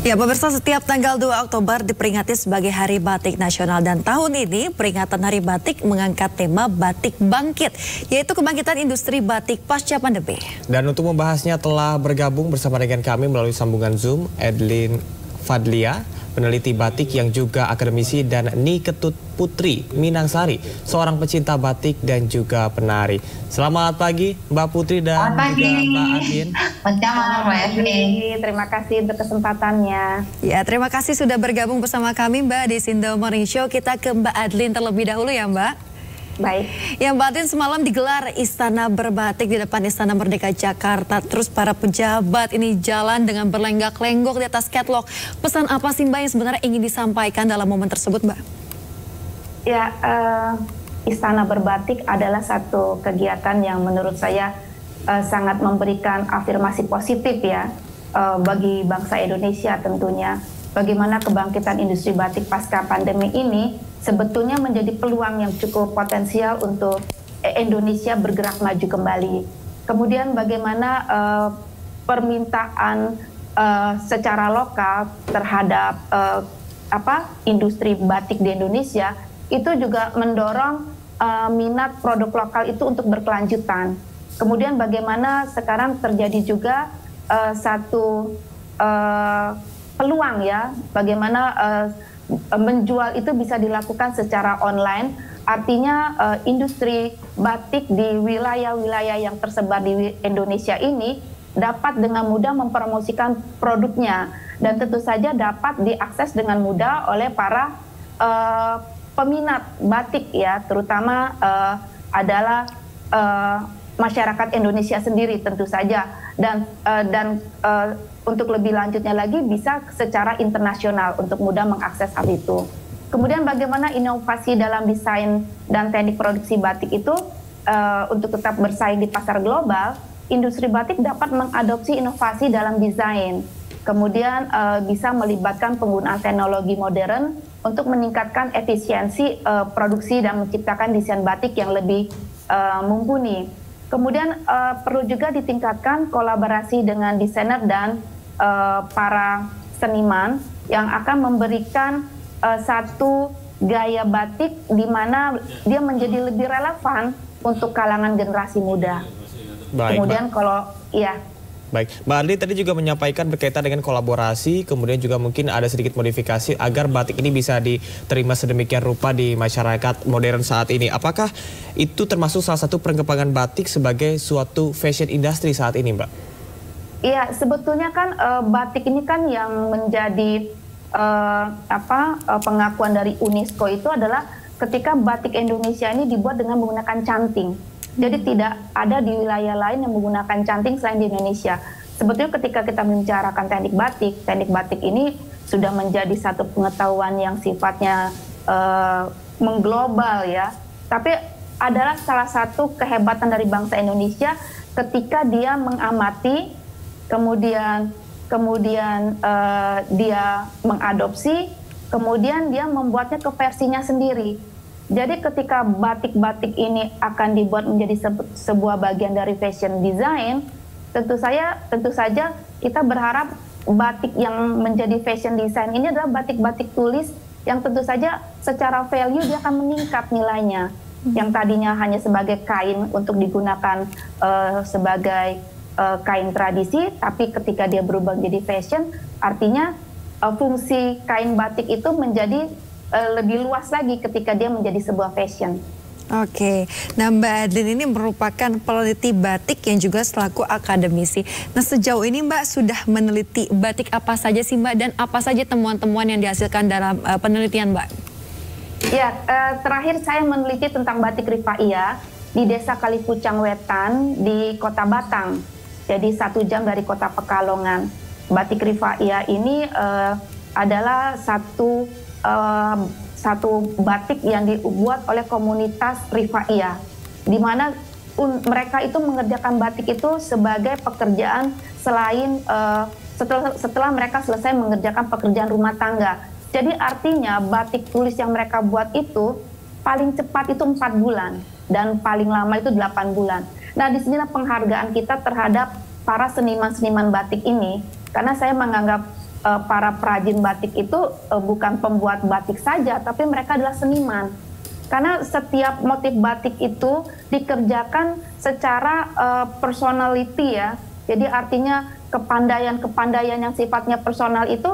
Ya, pemirsa, setiap tanggal 2 Oktober diperingati sebagai Hari Batik Nasional, dan tahun ini peringatan Hari Batik mengangkat tema Batik Bangkit, yaitu kebangkitan industri batik pasca pandemi. Dan untuk membahasnya telah bergabung bersama dengan kami melalui sambungan Zoom Edlin Fadlia, peneliti batik yang juga akademisi, dan Niketut Putri Minangsari, seorang pecinta batik dan juga penari. Selamat pagi Mbak Putri dan juga Mbak Adin. Terima kasih untuk kesempatannya. Ya, terima kasih sudah bergabung bersama kami Mbak di Sindo Morning Show. Kita ke Mbak Adlin terlebih dahulu ya Mbak. Baik. Ya, Mbak Adlin, semalam digelar Istana Berbatik di depan Istana Merdeka Jakarta. Terus para pejabat ini jalan dengan berlenggak-lenggok di atas catwalk. Pesan apa sih Mbak yang sebenarnya ingin disampaikan dalam momen tersebut, Mbak? Ya, Istana Berbatik adalah satu kegiatan yang menurut saya sangat memberikan afirmasi positif ya bagi bangsa Indonesia tentunya. Bagaimana kebangkitan industri batik pasca pandemi ini sebetulnya menjadi peluang yang cukup potensial untuk Indonesia bergerak maju kembali. Kemudian bagaimana permintaan secara lokal terhadap industri batik di Indonesia itu juga mendorong minat produk lokal itu untuk berkelanjutan. Kemudian bagaimana sekarang terjadi juga satu peluang ya, bagaimana menjual itu bisa dilakukan secara online. Artinya industri batik di wilayah-wilayah yang tersebar di Indonesia ini dapat dengan mudah mempromosikan produknya, dan tentu saja dapat diakses dengan mudah oleh para peminat batik ya, terutama adalah masyarakat Indonesia sendiri tentu saja, dan untuk lebih lanjutnya lagi bisa secara internasional untuk mudah mengakses hal itu. Kemudian bagaimana inovasi dalam desain dan teknik produksi batik itu untuk tetap bersaing di pasar global, industri batik dapat mengadopsi inovasi dalam desain. Kemudian bisa melibatkan penggunaan teknologi modern untuk meningkatkan efisiensi produksi dan menciptakan desain batik yang lebih mumpuni. Kemudian perlu juga ditingkatkan kolaborasi dengan desainer dan para seniman yang akan memberikan satu gaya batik di mana dia menjadi lebih relevan untuk kalangan generasi muda. Baik, kemudian kalau ya. Baik, Mbak Adli tadi juga menyampaikan berkaitan dengan kolaborasi, kemudian juga mungkin ada sedikit modifikasi agar batik ini bisa diterima sedemikian rupa di masyarakat modern saat ini. Apakah itu termasuk salah satu pengembangan batik sebagai suatu fashion industry saat ini, Mbak? Iya, sebetulnya kan batik ini kan yang menjadi pengakuan dari UNESCO itu adalah ketika batik Indonesia ini dibuat dengan menggunakan canting. Jadi tidak ada di wilayah lain yang menggunakan canting selain di Indonesia. Sebetulnya ketika kita membicarakan teknik batik ini sudah menjadi satu pengetahuan yang sifatnya mengglobal ya. Tapi adalah salah satu kehebatan dari bangsa Indonesia ketika dia mengamati, kemudian dia mengadopsi, kemudian dia membuatnya ke versinya sendiri. Jadi ketika batik-batik ini akan dibuat menjadi sebuah bagian dari fashion design, tentu saja kita berharap batik yang menjadi fashion design ini adalah batik-batik tulis yang tentu saja secara value dia akan meningkat nilainya. Yang tadinya hanya sebagai kain untuk digunakan sebagai kain tradisi, tapi ketika dia berubah menjadi fashion, artinya fungsi kain batik itu menjadi lebih luas lagi ketika dia menjadi sebuah fashion. Oke, nah Mbak Adlin ini merupakan peneliti batik yang juga selaku akademisi. Nah sejauh ini Mbak sudah meneliti batik apa saja sih Mbak, dan apa saja temuan-temuan yang dihasilkan dalam penelitian Mbak? Ya, terakhir saya meneliti tentang batik Rifaiyah di Desa Kalipucang Wetan di Kota Batang. Jadi 1 jam dari Kota Pekalongan. Batik Rifaiyah ini adalah satu batik yang dibuat oleh komunitas Rifaiyah, di mana mereka itu mengerjakan batik itu sebagai pekerjaan selain setelah mereka selesai mengerjakan pekerjaan rumah tangga. Jadi artinya batik tulis yang mereka buat itu paling cepat itu 4 bulan dan paling lama itu 8 bulan. Nah, disinilah penghargaan kita terhadap para seniman-seniman batik ini, karena saya menganggap para perajin batik itu bukan pembuat batik saja, tapi mereka adalah seniman. Karena setiap motif batik itu dikerjakan secara personality ya. Jadi artinya kepandaian yang sifatnya personal itu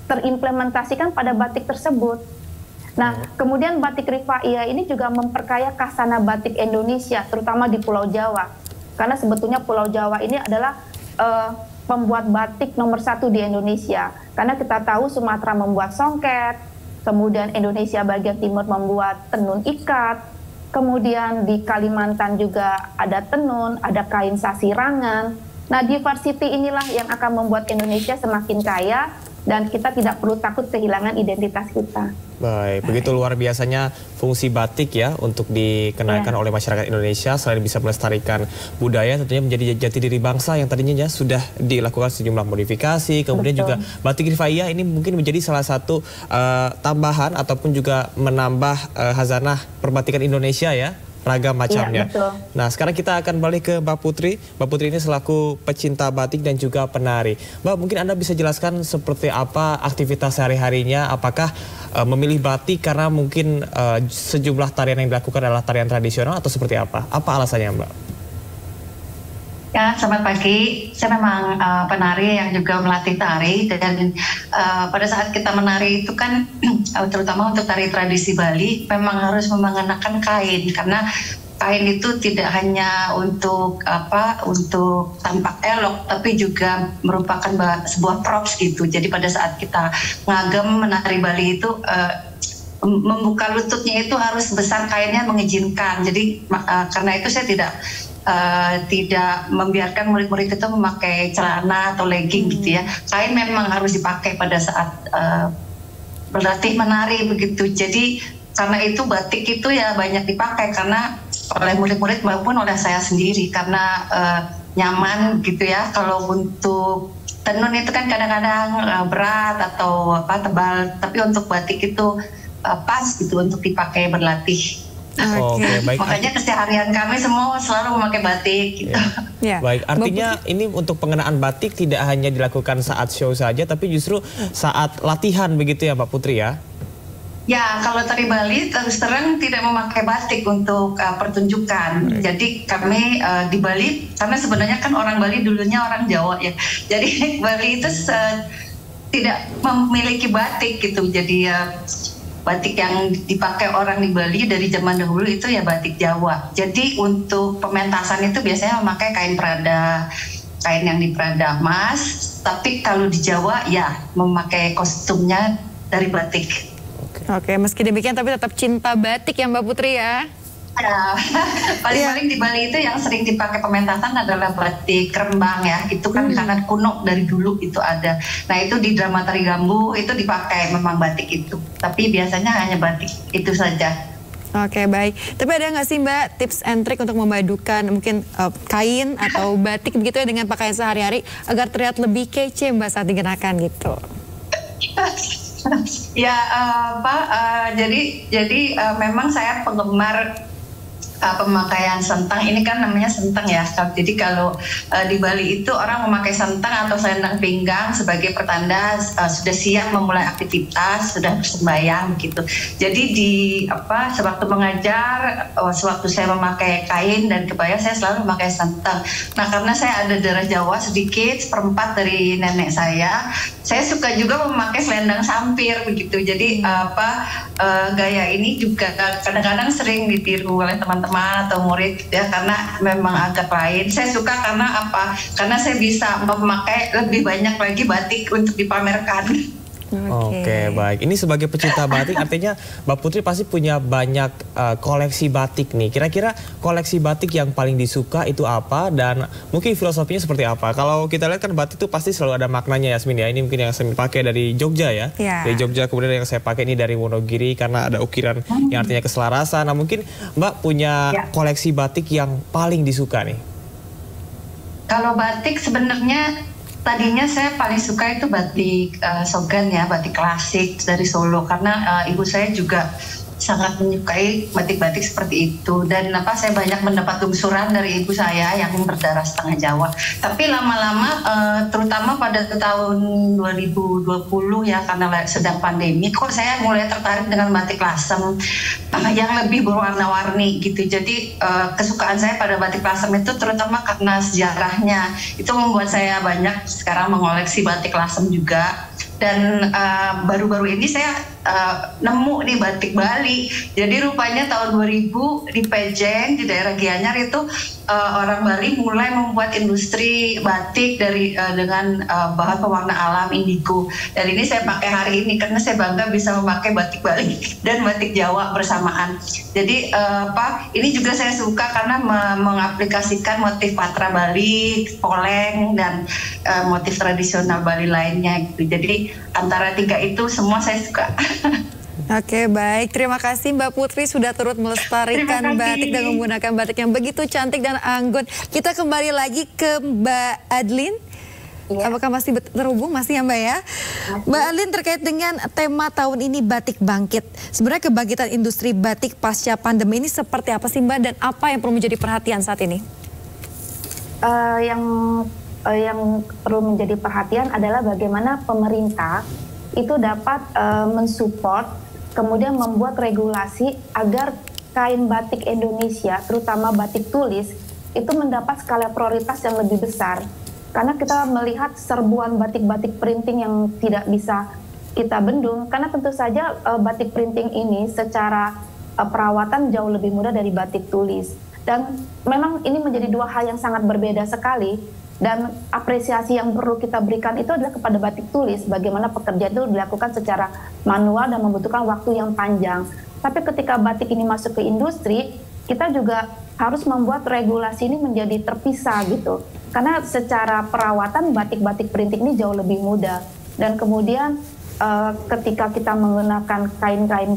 terimplementasikan pada batik tersebut. Nah, kemudian batik Rifaiyah ini juga memperkaya khasana batik Indonesia, terutama di Pulau Jawa. Karena sebetulnya Pulau Jawa ini adalah pembuat batik nomor 1 di Indonesia. Karena kita tahu Sumatera membuat songket, kemudian Indonesia bagian timur membuat tenun ikat, kemudian di Kalimantan juga ada tenun, ada kain sasirangan. Nah, diversity inilah yang akan membuat Indonesia semakin kaya dan kita tidak perlu takut kehilangan identitas kita. Baik, begitu luar biasanya fungsi batik ya untuk dikenakan oleh masyarakat Indonesia. Selain bisa melestarikan budaya, tentunya menjadi jati diri bangsa yang tadinya ya sudah dilakukan sejumlah modifikasi. Kemudian juga batik Rifaiyah ini mungkin menjadi salah satu tambahan ataupun juga menambah khazanah perbatikan Indonesia ya. Ragam macamnya. Ya, nah, sekarang kita akan balik ke Mbak Putri. Mbak Putri ini selaku pecinta batik dan juga penari. Mbak, mungkin Anda bisa jelaskan seperti apa aktivitas sehari-harinya? Apakah memilih batik karena mungkin sejumlah tarian yang dilakukan adalah tarian tradisional atau seperti apa? Apa alasannya, Mbak? Ya, selamat pagi. Saya memang penari yang juga melatih tari dan pada saat kita menari itu kan terutama untuk tari tradisi Bali memang harus mengenakan kain karena kain itu tidak hanya untuk untuk tampak elok tapi juga merupakan sebuah props gitu. Jadi pada saat kita ngagem menari Bali itu membuka lututnya itu harus besar kainnya mengizinkan. Jadi karena itu saya tidak membiarkan murid-murid itu memakai celana atau legging gitu ya. Kain memang harus dipakai pada saat berlatih menari begitu. Jadi karena itu batik itu ya banyak dipakai karena oleh murid-murid maupun oleh saya sendiri karena nyaman gitu ya. Kalau untuk tenun itu kan kadang-kadang berat atau tebal, tapi untuk batik itu pas gitu untuk dipakai berlatih. Oke, baik. Makanya keseharian kami semua selalu memakai batik gitu. Ya. Baik, artinya ini untuk pengenaan batik tidak hanya dilakukan saat show saja, tapi justru saat latihan begitu ya Mbak Putri ya? Ya, kalau tari Bali terus terang tidak memakai batik untuk pertunjukan. Jadi kami di Bali, karena sebenarnya kan orang Bali dulunya orang Jawa ya. Jadi Bali itu tidak memiliki batik gitu. Jadi batik yang dipakai orang di Bali dari zaman dahulu itu ya batik Jawa. Jadi untuk pementasan itu biasanya memakai kain perada, kain yang diperada emas. Tapi kalau di Jawa ya memakai kostumnya dari batik. Oke, meski demikian tapi tetap cinta batik ya Mbak Putri ya? Ya, paling-paling di Bali itu yang sering dipakai pementasan adalah batik Rembang ya. Itu kan karena kuno dari dulu itu ada. Nah itu di drama Tari Gambu itu dipakai memang batik itu. Tapi biasanya hanya batik itu saja. Oke, baik. Tapi ada nggak sih Mbak tips and trick untuk memadukan mungkin kain atau batik begitu ya dengan pakaian sehari-hari agar terlihat lebih kece Mbak saat dikenakan gitu? Ya, jadi memang saya penggemar pemakaian sentang. Ini kan namanya sentang ya. Jadi kalau di Bali itu orang memakai sentang atau selendang pinggang sebagai pertanda sudah siap memulai aktivitas, sudah bersembahyang begitu. Jadi sewaktu mengajar, sewaktu saya memakai kain dan kebaya, saya selalu memakai sentang. Nah karena saya ada darah Jawa sedikit, seperempat dari nenek saya suka juga memakai selendang sampir begitu. Jadi gaya ini juga kadang-kadang sering ditiru oleh teman-teman atau murid ya karena memang agak lain. Saya suka karena karena saya bisa memakai lebih banyak lagi batik untuk dipamerkan. Oke, baik. Ini sebagai pecinta batik artinya Mbak Putri pasti punya banyak koleksi batik nih. Kira-kira koleksi batik yang paling disuka itu apa dan mungkin filosofinya seperti apa? Kalau kita lihat kan batik itu pasti selalu ada maknanya Yasmin ya. Ini mungkin yang saya pakai dari Jogja ya. Dari Jogja, kemudian yang saya pakai ini dari Wonogiri karena ada ukiran yang artinya keselarasan. Nah mungkin Mbak punya koleksi batik yang paling disuka nih. Kalau batik sebenarnya tadinya saya paling suka itu batik Sogan ya, batik klasik dari Solo karena ibu saya juga sangat menyukai batik-batik seperti itu. Dan saya banyak mendapat lungsuran dari ibu saya yang berdarah setengah Jawa. Tapi lama-lama terutama pada tahun 2020 ya, karena sedang pandemi, kok saya mulai tertarik dengan batik lasem yang lebih berwarna-warni gitu. Jadi kesukaan saya pada batik lasem itu terutama karena sejarahnya. Itu membuat saya banyak sekarang mengoleksi batik lasem juga. Dan baru-baru ini saya nemu nih batik Bali. Jadi rupanya tahun 2000 di Pejeng di daerah Gianyar itu orang Bali mulai membuat industri batik dengan bahan pewarna alam indigo. Dan ini saya pakai hari ini karena saya bangga bisa memakai batik Bali dan batik Jawa bersamaan. Jadi ini juga saya suka karena mengaplikasikan motif patra Bali, poleng dan motif tradisional Bali lainnya gitu. Jadi antara tiga itu semua saya suka. Oke, baik. Terima kasih Mbak Putri sudah turut melestarikan batik dan menggunakan batik yang begitu cantik dan anggun. Kita kembali lagi ke Mbak Adlin. Ya. Apakah masih terhubung? Masih ya Mbak ya? Masih. Mbak Adlin, terkait dengan tema tahun ini Batik Bangkit. Sebenarnya kebangkitan industri batik pasca pandemi ini seperti apa sih Mbak? Dan apa yang perlu menjadi perhatian saat ini? Yang perlu menjadi perhatian adalah bagaimana pemerintah itu dapat mensupport, kemudian membuat regulasi agar kain batik Indonesia, terutama batik tulis, itu mendapat skala prioritas yang lebih besar. Karena kita melihat serbuan batik-batik printing yang tidak bisa kita bendung, karena tentu saja batik printing ini secara perawatan jauh lebih mudah dari batik tulis. Dan memang ini menjadi dua hal yang sangat berbeda sekali. Dan apresiasi yang perlu kita berikan itu adalah kepada batik tulis, bagaimana pekerjaan itu dilakukan secara manual dan membutuhkan waktu yang panjang. Tapi ketika batik ini masuk ke industri, kita juga harus membuat regulasi ini menjadi terpisah gitu. Karena secara perawatan batik-batik printing ini jauh lebih mudah. Dan kemudian ketika kita menggunakan kain-kain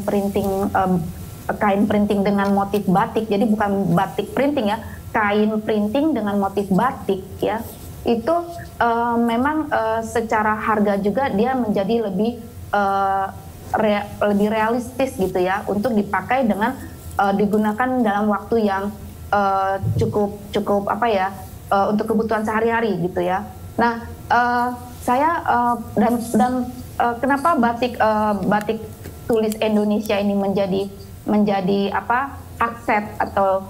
printing dengan motif batik, jadi bukan batik printing ya, kain printing dengan motif batik ya, itu memang secara harga juga dia menjadi lebih realistis gitu ya, untuk dipakai dengan digunakan dalam waktu yang cukup untuk kebutuhan sehari-hari gitu ya. Nah, kenapa batik tulis Indonesia ini menjadi akses atau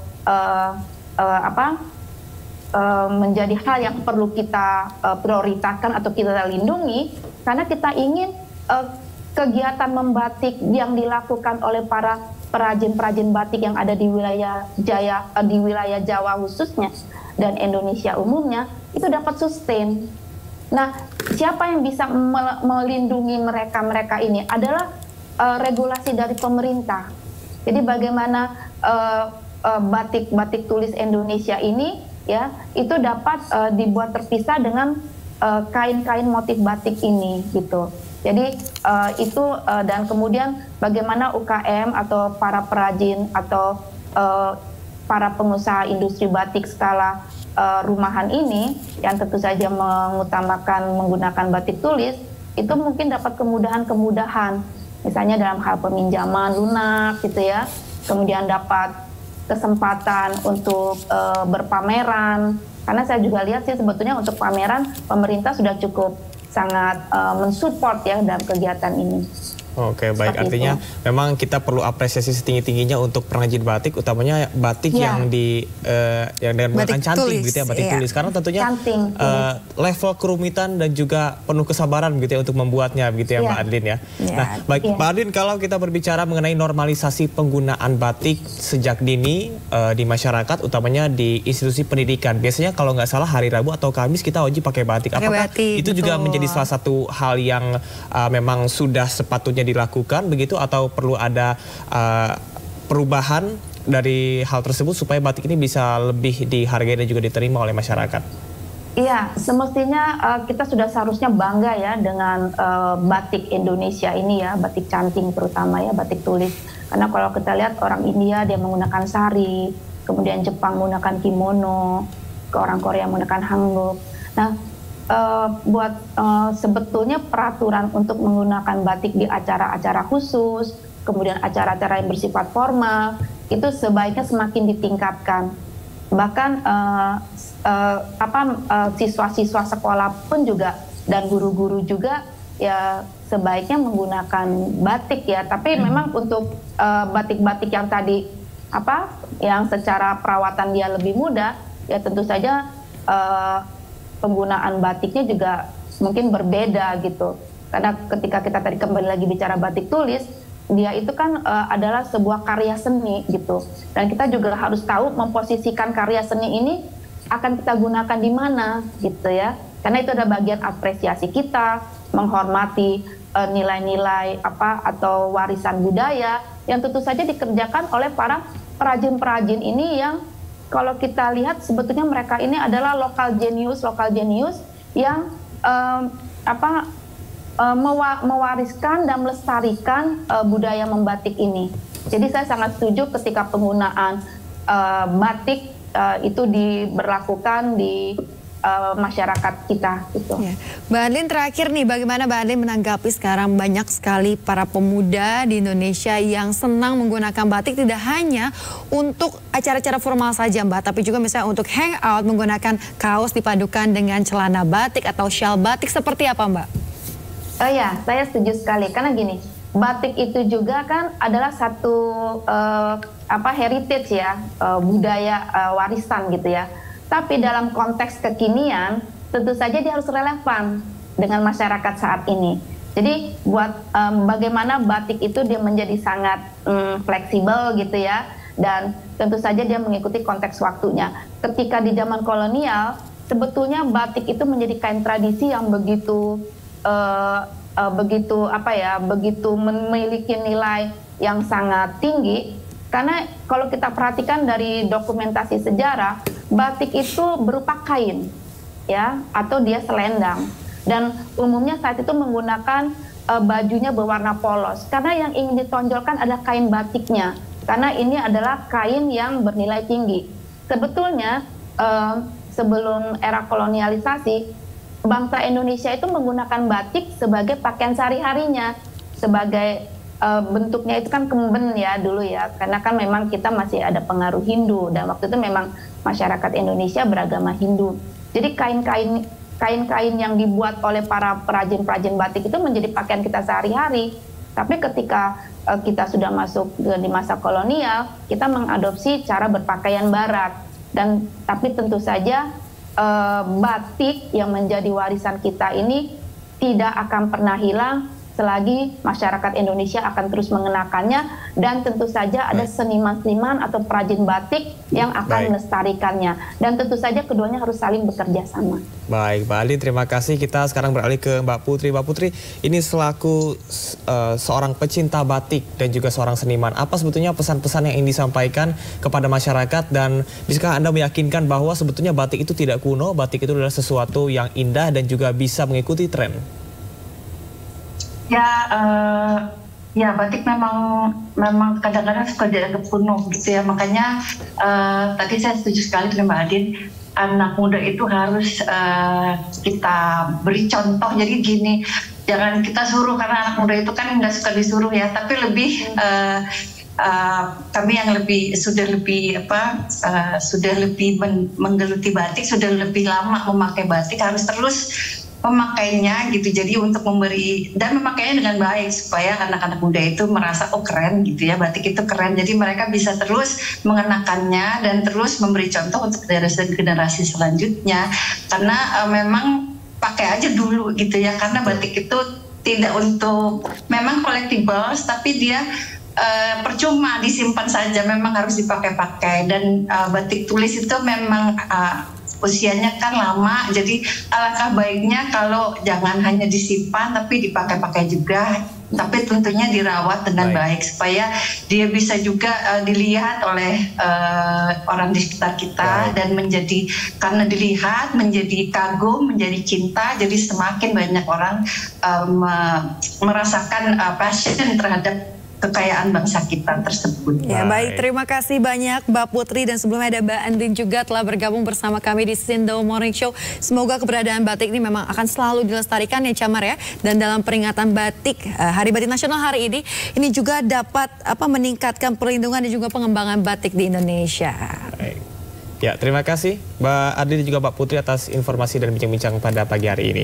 menjadi hal yang perlu kita prioritaskan atau kita lindungi, karena kita ingin kegiatan membatik yang dilakukan oleh para perajin-perajin batik yang ada di wilayah Jawa khususnya dan Indonesia umumnya itu dapat sustain. Nah, siapa yang bisa melindungi mereka ini adalah regulasi dari pemerintah. Jadi bagaimana batik tulis Indonesia ini ya itu dapat dibuat terpisah dengan kain-kain motif batik ini gitu. Jadi itu dan kemudian bagaimana UKM atau para perajin atau para pengusaha industri batik skala rumahan ini yang tentu saja mengutamakan menggunakan batik tulis itu mungkin dapat kemudahan-kemudahan, misalnya dalam hal peminjaman lunak gitu ya, kemudian dapat kesempatan untuk berpameran, karena saya juga lihat sih sebetulnya untuk pameran pemerintah sudah cukup sangat mensupport ya dalam kegiatan ini. Oke, baik. Artinya memang kita perlu apresiasi setinggi-tingginya untuk pengrajin batik, utamanya batik yang dengan bahan cantik gitu ya, batik tulis. Karena tentunya level kerumitan dan juga penuh kesabaran gitu ya untuk membuatnya gitu ya Mbak Adlin ya. Nah, baik Mbak Adlin, kalau kita berbicara mengenai normalisasi penggunaan batik sejak dini di masyarakat, utamanya di institusi pendidikan, biasanya kalau nggak salah hari Rabu atau Kamis kita wajib pakai batik. Apakah itu juga menjadi salah satu hal yang memang sudah sepatutnya dilakukan begitu, atau perlu ada perubahan dari hal tersebut supaya batik ini bisa lebih dihargai dan juga diterima oleh masyarakat? Iya, semestinya kita sudah seharusnya bangga ya dengan batik Indonesia ini ya, batik canting terutama ya, batik tulis. Karena kalau kita lihat orang India dia menggunakan sari, kemudian Jepang menggunakan kimono, ke orang Korea menggunakan hanbok. Nah, sebetulnya peraturan untuk menggunakan batik di acara-acara khusus, kemudian acara-acara yang bersifat formal itu sebaiknya semakin ditingkatkan. Bahkan siswa-siswa sekolah pun juga dan guru-guru juga ya sebaiknya menggunakan batik ya. Tapi memang untuk batik-batik yang tadi yang secara perawatan dia lebih mudah, ya tentu saja penggunaan batiknya juga mungkin berbeda gitu. Karena ketika kita tadi kembali lagi bicara batik tulis, dia itu kan adalah sebuah karya seni gitu. Dan kita juga harus tahu memposisikan karya seni ini akan kita gunakan di mana gitu ya. Karena itu ada bagian apresiasi kita, menghormati nilai-nilai atau warisan budaya yang tentu saja dikerjakan oleh para perajin-perajin ini yang kalau kita lihat sebetulnya mereka ini adalah lokal jenius yang mewariskan dan melestarikan budaya membatik ini. Jadi saya sangat setuju ketika penggunaan batik itu diberlakukan di masyarakat kita gitu. Ya. Mbak Adlin terakhir nih, bagaimana Mbak Adlin menanggapi sekarang banyak sekali para pemuda di Indonesia yang senang menggunakan batik tidak hanya untuk acara-acara formal saja Mbak, tapi juga misalnya untuk hangout menggunakan kaos dipadukan dengan celana batik atau shawl batik, seperti apa Mbak? Oh ya, saya setuju sekali karena gini, batik itu juga kan adalah satu heritage ya, budaya warisan gitu ya. Tapi dalam konteks kekinian, tentu saja dia harus relevan dengan masyarakat saat ini. Jadi buat bagaimana batik itu dia menjadi sangat fleksibel gitu ya, dan tentu saja dia mengikuti konteks waktunya. Ketika di zaman kolonial, sebetulnya batik itu menjadi kain tradisi yang begitu memiliki nilai yang sangat tinggi. Karena kalau kita perhatikan dari dokumentasi sejarah, batik itu berupa kain, ya, atau dia selendang. Dan umumnya saat itu menggunakan bajunya berwarna polos. Karena yang ingin ditonjolkan adalah kain batiknya. Karena ini adalah kain yang bernilai tinggi. Sebetulnya sebelum era kolonialisasi, bangsa Indonesia itu menggunakan batik sebagai pakaian sehari-harinya, sebagai bentuknya itu kan kemben ya dulu ya, karena kan memang kita masih ada pengaruh Hindu dan waktu itu memang masyarakat Indonesia beragama Hindu. Jadi kain-kain yang dibuat oleh para perajin-perajin batik itu menjadi pakaian kita sehari-hari. Tapi ketika kita sudah masuk di masa kolonial, kita mengadopsi cara berpakaian barat. Tapi tentu saja batik yang menjadi warisan kita ini tidak akan pernah hilang selagi masyarakat Indonesia akan terus mengenakannya, dan tentu saja ada seniman-seniman atau perajin batik yang akan melestarikannya, dan tentu saja keduanya harus saling bekerja sama. Baik, Mbak Adlin, terima kasih. Kita sekarang beralih ke Mbak Putri. Mbak Putri, ini selaku seorang pecinta batik dan juga seorang seniman, apa sebetulnya pesan-pesan yang ingin disampaikan kepada masyarakat, dan bisakah Anda meyakinkan bahwa sebetulnya batik itu tidak kuno, batik itu adalah sesuatu yang indah dan juga bisa mengikuti tren? Ya, batik memang kadang-kadang suka dianggap kuno gitu ya. Makanya tadi saya setuju sekali dengan Mbak Adin, anak muda itu harus kita beri contoh. Jadi gini, jangan kita suruh, karena anak muda itu kan nggak suka disuruh ya, tapi lebih kami yang sudah lebih menggeluti batik, sudah lebih lama memakai batik, harus terus memakainya gitu. Jadi untuk memberi dan memakainya dengan baik supaya anak-anak muda itu merasa oh keren gitu ya, batik itu keren. Jadi mereka bisa terus mengenakannya dan terus memberi contoh untuk generasi selanjutnya. Karena memang pakai aja dulu gitu ya, karena batik itu tidak untuk memang collectibles, tapi dia percuma disimpan saja, memang harus dipakai-pakai. Dan batik tulis itu memang usianya kan lama, jadi alangkah baiknya kalau jangan hanya disimpan tapi dipakai-pakai juga, tapi tentunya dirawat dengan baik supaya dia bisa juga dilihat oleh orang di sekitar kita, dan karena dilihat menjadi kagum, menjadi cinta, jadi semakin banyak orang merasakan passion terhadap kekayaan bangsa kita tersebut. Ya, baik, terima kasih banyak Mbak Putri, dan sebelumnya ada Mbak Andin juga telah bergabung bersama kami di Sindo Morning Show. Semoga keberadaan batik ini memang akan selalu dilestarikan ya Chamar ya. Dan dalam peringatan batik, Hari Batik Nasional hari ini juga dapat meningkatkan perlindungan dan juga pengembangan batik di Indonesia. Baik. Ya, terima kasih Mbak Andin dan juga Mbak Putri atas informasi dan bincang-bincang pada pagi hari ini.